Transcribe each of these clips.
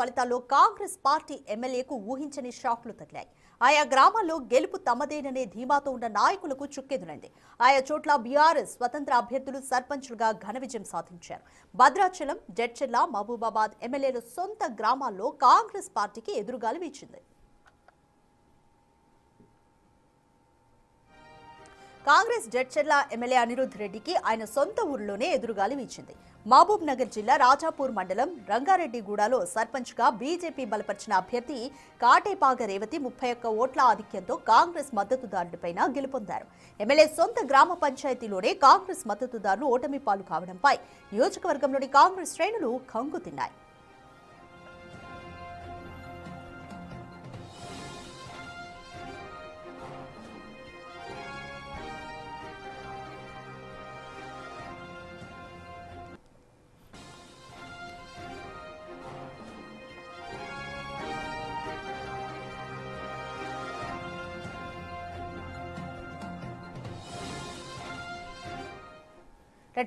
ఫలితాల్లో కాంగ్రెస్ పార్టీ ఎమ్మెల్యేకు ఊహించని షాక్లు తగిలాయి. ఆయా గ్రామాల్లో గెలుపు తమదేననే ధీమాతో ఉన్న నాయకులకు చుక్కెదురైంది. ఆయా చోట్ల బీఆర్ఎస్ స్వతంత్ర అభ్యర్థులు సర్పంచులుగా ఘన విజయం సాధించారు. భద్రాచలం, జడ్చర్ల, మహబూబాబాద్ ఎమ్మెల్యేల సొంత గ్రామాల్లో కాంగ్రెస్ పార్టీకి ఎదురుగాలి వీచింది. కాంగ్రెస్ జడ్చర్ల ఎమ్మెల్యే అనిరుద్ రెడ్డికి ఆయన సొంత ఊరిలోనే ఎదురుగాలి వీచింది. మహబూబ్ నగర్ జిల్లా రాజాపూర్ మండలం రంగారెడ్డిగూడలో సర్పంచ్గా బీజేపీ బలపరిచిన అభ్యర్థి కాటేపాగ రేవతి 31 ఓట్ల ఆధిక్యంతో కాంగ్రెస్ మద్దతుదారుడిపై గెలుపొందారు. ఎమ్మెల్యే సొంత గ్రామ పంచాయతీలోనే కాంగ్రెస్ మద్దతుదారులు ఓటమి పాలు కావడంపై నియోజకవర్గంలోని కాంగ్రెస్ శ్రేణులు కంగు తిన్నాయి.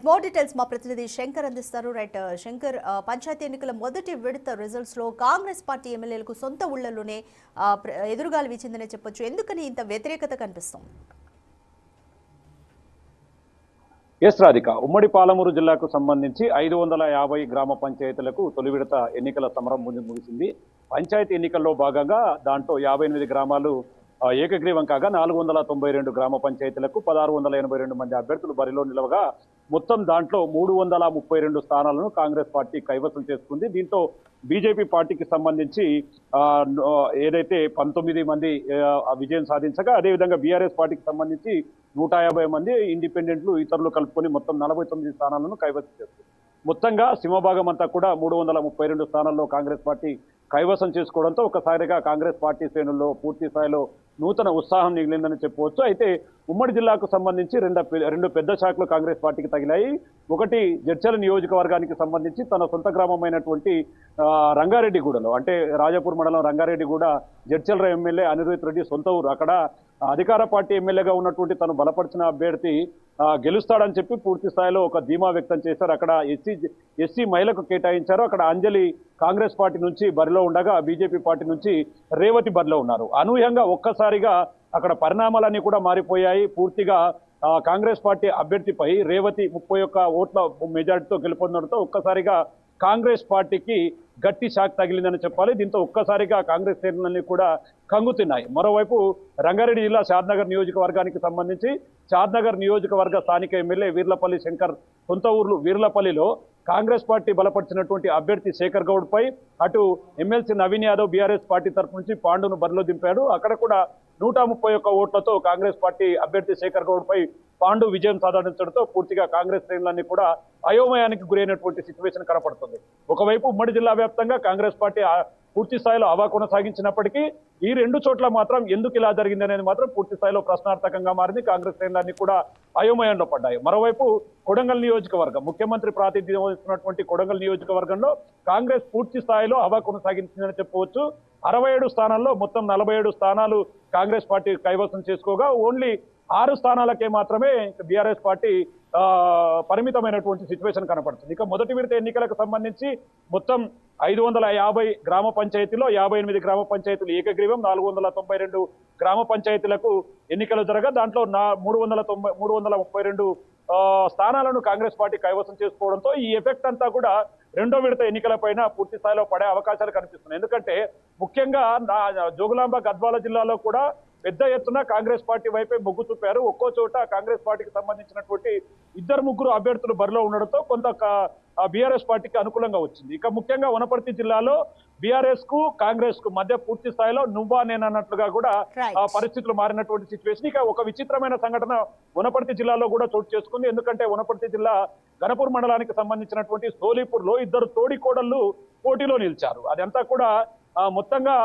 మోర్ డీటెయిల్స్ మా ప్రతినిధి శంకర్ అందిస్తారు. శంకర్, పంచాయతీ ఎన్నికల మొదటి విడత రిజల్ట్స్ లో కాంగ్రెస్ పార్టీ ఎమ్మెల్యేలకు సొంత ఊళ్లలోనే ఎదురుగాలి వీచిందనే చెప్పొచ్చు. ఎందుకని ఇంత వ్యతిరేకత కనిపిస్తోంది? ఎస్ రాధిక, ఉమ్మడి పాలమూరు జిల్లాకు సంబంధించి 550 గ్రామ పంచాయతీలకు తొలి విడత ఎన్నికల సమరం ముగిసింది. పంచాయతీ ఎన్నికల్లో భాగంగా దాంట్లో 58 గ్రామాలు ఏకగ్రీవం కాగా 492 గ్రామ పంచాయతీలకు 1682 మంది అభ్యర్థులు బరిలో నిలవగా మొత్తం దాంట్లో 332 స్థానాలను కాంగ్రెస్ పార్టీ కైవసం చేసుకుంది. దీంతో బీజేపీ పార్టీకి సంబంధించి ఏదైతే 19 మంది విజయం సాధించగా, అదేవిధంగా బీఆర్ఎస్ పార్టీకి సంబంధించి 150 మంది ఇండిపెండెంట్లు ఇతరులు కలుపుకొని మొత్తం 49 స్థానాలను కైవసం చేస్తుంది. మొత్తంగా సింహభాగం అంతా కూడా 332 స్థానాల్లో కాంగ్రెస్ పార్టీ కైవసం చేసుకోవడంతో ఒక్కసారిగా కాంగ్రెస్ పార్టీ శ్రేణుల్లో పూర్తి స్థాయిలో నూతన ఉత్సాహం మిగిలిందని చెప్పవచ్చు. అయితే ఉమ్మడి జిల్లాకు సంబంధించి రెండు పెద్ద శాఖలు కాంగ్రెస్ పార్టీకి తగిలాయి. ఒకటి జడ్చర్ల నియోజకవర్గానికి సంబంధించి తన సొంత గ్రామమైనటువంటి రంగారెడ్డిగూడలో, అంటే రాజాపూర్ మండలం రంగారెడ్డిగూడ జడ్చర్ల ఎమ్మెల్యే అనిరుద్ రెడ్డి సొంత ఊరు. అక్కడ అధికార పార్టీ ఎమ్మెల్యేగా ఉన్నటువంటి తను బలపరిచిన అభ్యర్థి గెలుస్తాడని చెప్పి పూర్తి స్థాయిలో ఒక ధీమా వ్యక్తం చేశారు. అక్కడ ఎస్సీ మహిళకు కేటాయించారు. అక్కడ అంజలి కాంగ్రెస్ పార్టీ నుంచి బరిలో ఉండగా బీజేపీ పార్టీ నుంచి రేవతి బరిలో ఉన్నారు. అనూహ్యంగా ఒక్కసారిగా అక్కడ పరిణామాలన్నీ కూడా మారిపోయాయి. పూర్తిగా కాంగ్రెస్ పార్టీ అభ్యర్థిపై రేవతి 31 ఓట్ల మెజార్టీతో గెలుపొందడంతో ఒక్కసారిగా కాంగ్రెస్ పార్టీకి గట్టి షాక్ తగిలిందని చెప్పాలి. దీంతో ఒక్కసారిగా కాంగ్రెస్ శ్రేణులన్నీ కూడా కంగుతున్నాయి. మరోవైపు రంగారెడ్డి జిల్లా షాద్నగర్ నియోజకవర్గానికి సంబంధించి షాద్నగర్ నియోజకవర్గ స్థానిక ఎమ్మెల్యే వీర్లపల్లి శంకర్ సొంత ఊర్లు వీర్లపల్లిలో కాంగ్రెస్ పార్టీ బలపరిచినటువంటి అభ్యర్థి శేఖర్ గౌడ్ పై అటు MLC Naveen Yadav BRS party తరఫు నుంచి పాండును బరిలో దింపాడు. అక్కడ కూడా 131 ఓట్లతో కాంగ్రెస్ పార్టీ అభ్యర్థి శేఖర్ గౌడ్ పై పాండు విజయం సాధించడంతో పూర్తిగా కాంగ్రెస్ శ్రేణులన్నీ కూడా అయోమయానికి గురైనటువంటి సిచ్యువేషన్ కనపడుతుంది. ఒకవైపు ఉమ్మడి జిల్లా వ్యాప్తంగా కాంగ్రెస్ పార్టీ పూర్తి స్థాయిలో హవా కొనసాగించినప్పటికీ ఈ రెండు చోట్ల మాత్రం ఎందుకు ఇలా జరిగింది అనేది మాత్రం పూర్తి స్థాయిలో ప్రశ్నార్థకంగా మారింది. కాంగ్రెస్ శ్రేణులన్నీ కూడా అయోమయంలో పడ్డాయి. మరోవైపు కొడంగల్ నియోజకవర్గం, ముఖ్యమంత్రి ప్రాతినిధ్యం వహిస్తున్నటువంటి కొడంగల్ నియోజకవర్గంలో కాంగ్రెస్ పూర్తి స్థాయిలో హవా కొనసాగించిందని చెప్పవచ్చు. 67 స్థానాల్లో మొత్తం 47 స్థానాలు కాంగ్రెస్ పార్టీ కైవసం చేసుకోగా ఓన్లీ 6 స్థానాలకే మాత్రమే బీఆర్ఎస్ పార్టీ పరిమితమైనటువంటి సిచ్యువేషన్ కనపడుతుంది. ఇక మొదటి విడత ఎన్నికలకు సంబంధించి మొత్తం 550 గ్రామ పంచాయతీలో 58 గ్రామ పంచాయతీలు ఏకగ్రీవం, 492 గ్రామ పంచాయతీలకు ఎన్నికలు జరగా దాంట్లో 332 స్థానాలను కాంగ్రెస్ పార్టీ కైవసం చేసుకోవడంతో ఈ ఎఫెక్ట్ అంతా కూడా రెండో విడత ఎన్నికలపైన పూర్తి స్థాయిలో పడే అవకాశాలు కనిపిస్తున్నాయి. ఎందుకంటే ముఖ్యంగా జోగులాంబ గద్వాల జిల్లాలో కూడా పెద్ద ఎత్తున కాంగ్రెస్ పార్టీ వైపే మొగ్గు చూపారు. ఒక్కో చోట కాంగ్రెస్ పార్టీకి సంబంధించినటువంటి 2-3 అభ్యర్థులు బరిలో ఉండడంతో కొంత బీఆర్ఎస్ పార్టీకి అనుకూలంగా వచ్చింది. ఇక ముఖ్యంగా వనపర్తి జిల్లాలో బీఆర్ఎస్ కు కాంగ్రెస్ కు మధ్య పూర్తి స్థాయిలో నువ్వా నేనన్నట్లుగా కూడా పరిస్థితులు మారినటువంటి సిచ్యువేషన్. ఇక ఒక విచిత్రమైన సంఘటన వనపర్తి జిల్లాలో కూడా చోటు చేసుకుంది. ఎందుకంటే వనపర్తి జిల్లా గణపూర్ మండలానికి సంబంధించినటువంటి సోలీపూర్ లో 2 తోడికోడళ్లు పోటీలో నిలిచారు. అదంతా కూడా మొత్తంగా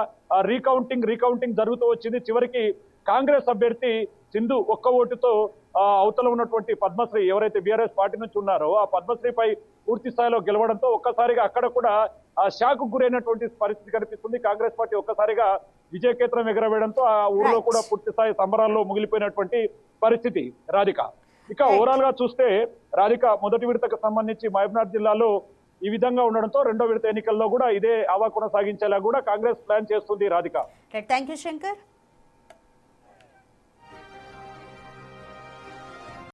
రీకౌంటింగ్ జరుగుతూ వచ్చింది. చివరికి కాంగ్రెస్ అభ్యర్థి సింధు 1 ఓటుతో అవతల ఉన్నటువంటి పద్మశ్రీ ఎవరైతే బీఆర్ఎస్ పార్టీ నుంచి ఉన్నారో ఆ పద్మశ్రీపై పూర్తి స్థాయిలో గెలవడంతో ఒక్కసారిగా అక్కడ కూడా షాక్ గురైనటువంటి పరిస్థితి కనిపిస్తుంది. కాంగ్రెస్ పార్టీ ఒక్కసారిగా విజయకేతనం ఎగరవేయడంతో ఆ ఊర్లో కూడా పూర్తి స్థాయి సంబరాల్లో ముగిలిపోయినటువంటి పరిస్థితి. రాధిక, ఇక ఓవరాల్ గా చూస్తే రాధిక మొదటి విడతకు సంబంధించి మహబూబ్నగర్ జిల్లాలో ఈ విధంగా ఉండడంతో రెండో విడత ఎన్నికల్లో కూడా ఇదే హవా కొనసాగించేలా కూడా కాంగ్రెస్ ప్లాన్ చేస్తుంది రాధిక. Thank you Shankar.